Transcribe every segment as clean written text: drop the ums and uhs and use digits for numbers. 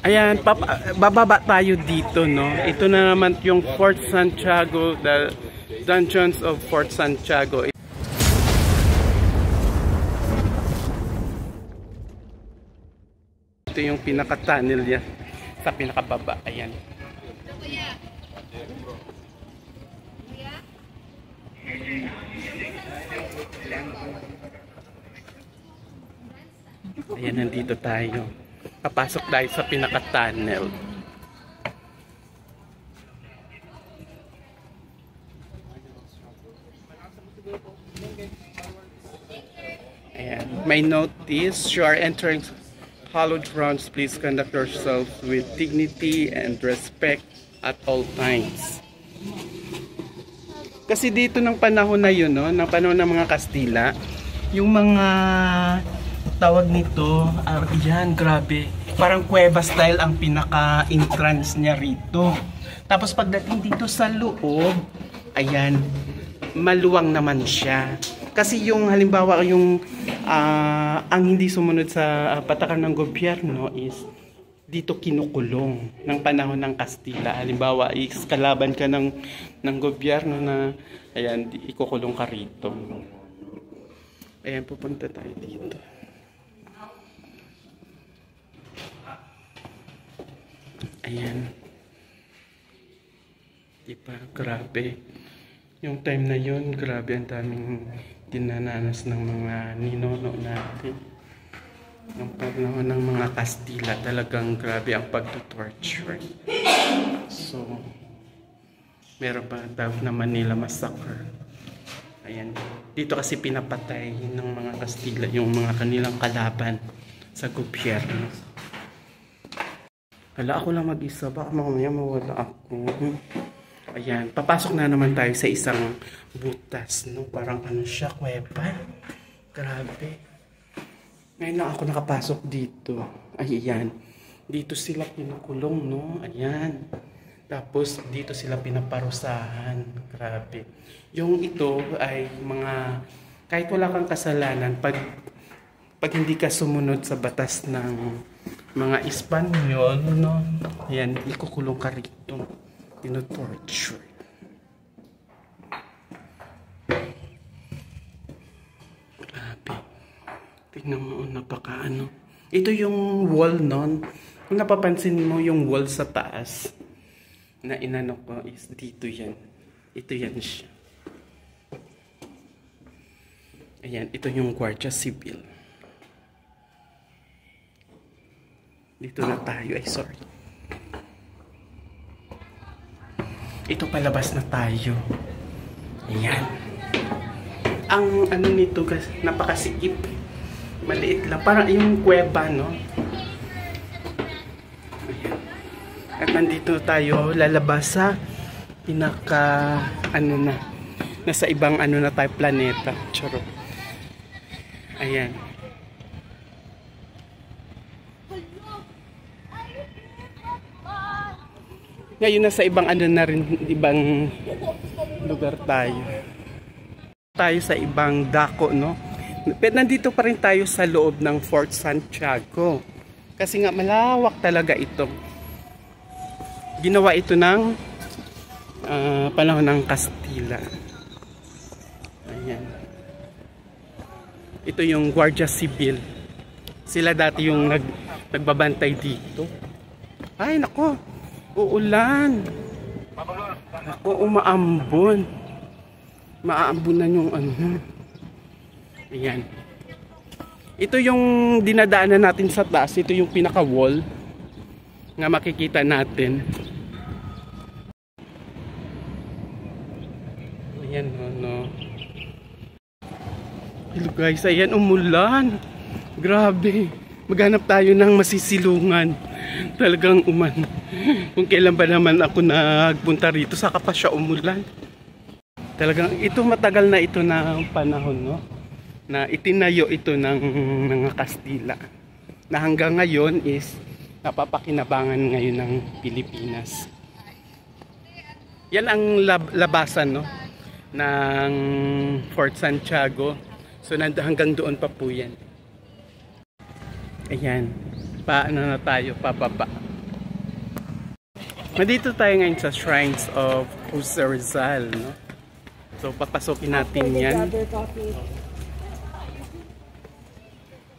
Ayan, bababa tayo dito, no? Ito na naman yung Fort Santiago, the Dungeons of Fort Santiago. Ito yung pinaka-tunnel yan sa pinakababa. Ayan. Ayan, nandito tayo. Papasok tayo sa pinaka-tunnel. Ayan. May notice, you are entering hallowed grounds. Please conduct yourself with dignity and respect at all times. Kasi dito ng panahon na yun, no? Ng panahon ng mga Kastila, yung mga tawag nito, yan, grabe. Parang kuweba style ang pinaka-entrance niya rito. Tapos pagdating dito sa loob, ayan, maluwang naman siya. Kasi yung halimbawa yung ang hindi sumunod sa patakaran ng gobyerno is dito kinukulong ng panahon ng Kastila. Halimbawa, kalaban ka ng gobyerno na ayan, ikukulong ka rito. Ayan, pupunta tayo dito. Ayan. Diba? Grabe. Yung time na yun, grabe ang daming dinananas ng mga ninono natin. Yung panahon ng mga Kastila, talagang grabe ang pagtutorture. So, meron pa tawag na Manila Massacre. Ayan. Dito kasi pinapatay ng mga Kastila yung mga kanilang kalaban sa gobyerno. Hala, ako lang mag-isa. Baka mamaya mawala ako. Ayan, papasok na naman tayo sa isang butas, no? Parang ano siya, kuweba. Grabe. Ngayon lang ako nakapasok dito. Ayan. Dito sila pinukulong, no? Ayan. Tapos, dito sila pinaparusahan. Grabe. Yung ito ay mga, kahit wala kang kasalanan, pag hindi ka sumunod sa batas ng mga Espanyol, no? Ayan, ikukulong ka rito. Tino-torture. Grabe. Tingnan mo, napaka-ano. Ito yung wall nun. Kung napapansin mo yung wall sa taas na inano ko is dito yan. Ito yan siya. Ayan, ito yung Guardia Civil. Dito na tayo. Ay, sorry. Ito palabas na tayo. Ayan. Ang ano nito, napakasikip. Maliit lang. Parang yung kuweba, no? Ayan. At nandito tayo lalabas sa pinaka, ano na, nasa ibang ano na tayo, planeta. Charot. Ayan. Ngayon nasa ibang ano na rin, ibang lugar tayo. Tayo sa ibang dako, no? Pero nandito pa rin tayo sa loob ng Fort Santiago. Kasi nga malawak talaga ito. Ginawa ito ng panahon ng Kastila. Ayan. Ito yung Guardia Civil. Sila dati yung nagbabantay dito. Ay, nako. Uulan. Ako, umaambon. Maaambunan yung ano. Ayan. Ito yung dinadaanan natin sa taas. Ito yung pinaka-wall nga makikita natin. Ayan, no. Hello guys, ayan, umulan. Grabe. Maghanap tayo ng masisilungan. Talagang uman. Kung kailan ba naman ako nagpunta rito, saka pa siya umulan. Talagang ito, matagal na ito na panahon, no? Na itinayo ito ng mga Kastila. Na hanggang ngayon is napapakinabangan ngayon ng Pilipinas. Yan ang labasan, no? Ng Fort Santiago. So hanggang doon pa po yan. Ayan. Paano na tayo? Pababa. Nandito tayo ngayon sa Shrines of Jose Rizal, no? So papasokin natin yan.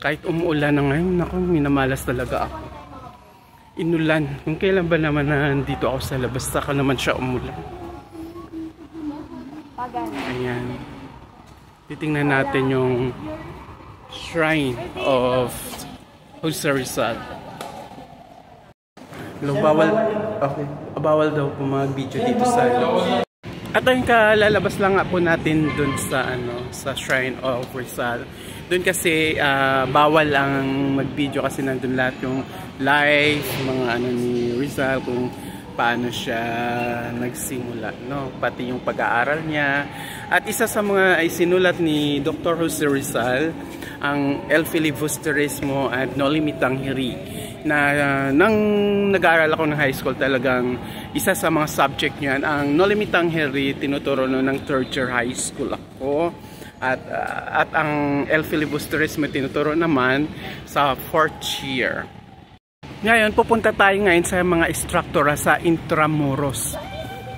Kahit umuulan na ngayon, naku, minamalas talaga ako. Inulan. Kung kailan ba naman nandito ako sa labas, saka naman siya umulan. Ayan. Titingnan natin yung Shrine of Jose Rizal. Hello, bawal. Okay. Bawal daw po mag-video dito sa loob. At ayun, kalalabas lang nga po natin dun sa sa Shrine of Rizal. Dun kasi bawal ang mag-video kasi nandun lahat yung live, mga ni Rizal, kung paano siya nagsimula, no? Pati yung pag-aaral niya. At isa sa mga ay sinulat ni Dr. Jose Rizal, ang El Filibusterismo at No Limitang Hiri, na nang nag-aaral ako ng high school, talagang isa sa mga subject niyan, ang No Limitang Hiri, tinuturo no ng third year high school ako. At ang El Filibusterismo tinuturo naman sa fourth year. Ngayon, pupunta tayo ngayon sa mga instruktora sa Intramuros.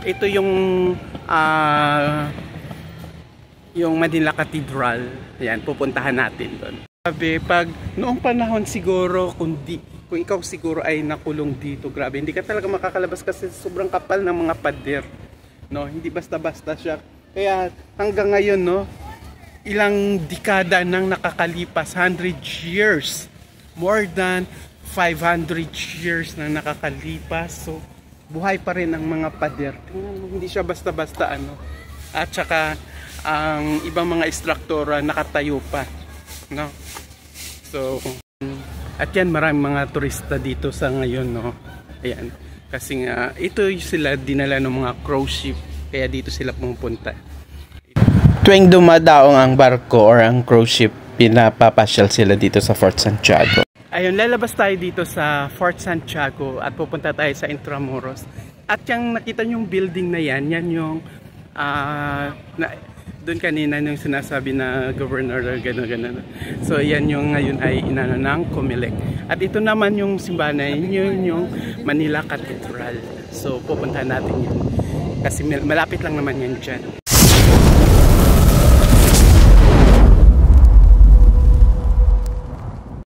Ito yung Manila Cathedral. Ayan, pupuntahan natin doon. Sabi, pag noong panahon siguro, kung ikaw siguro ay nakulong dito, grabe, hindi ka talaga makakalabas kasi sobrang kapal ng mga pader. No? Hindi basta-basta siya. Kaya hanggang ngayon, no, ilang dekada nang nakakalipas, 100 years. More than 500 years na nakakalipas, so buhay pa rin ang mga pader. Hindi siya basta-basta At saka ang ibang mga instruktora nakatayo pa, no? So at yan, maraming mga turista dito sa ngayon, no? Ayan, kasi nga ito sila dinala ng mga cruise ship, kaya dito sila pumupunta. Tuwing dumadaong ang barko or ang cruise ship, pinapapasyal sila dito sa Fort Santiago. Ayun, lalabas tayo dito sa Fort Santiago at pupunta tayo sa Intramuros. At yung nakita yung building na yan yung doon kanina yung sinasabi na governor, gano'n. So yan yung ngayon ay inano ng Comelec. At ito naman yung simbahan na yun yung Manila Cathedral. So pupuntahan natin yun kasi malapit lang naman yan dyan.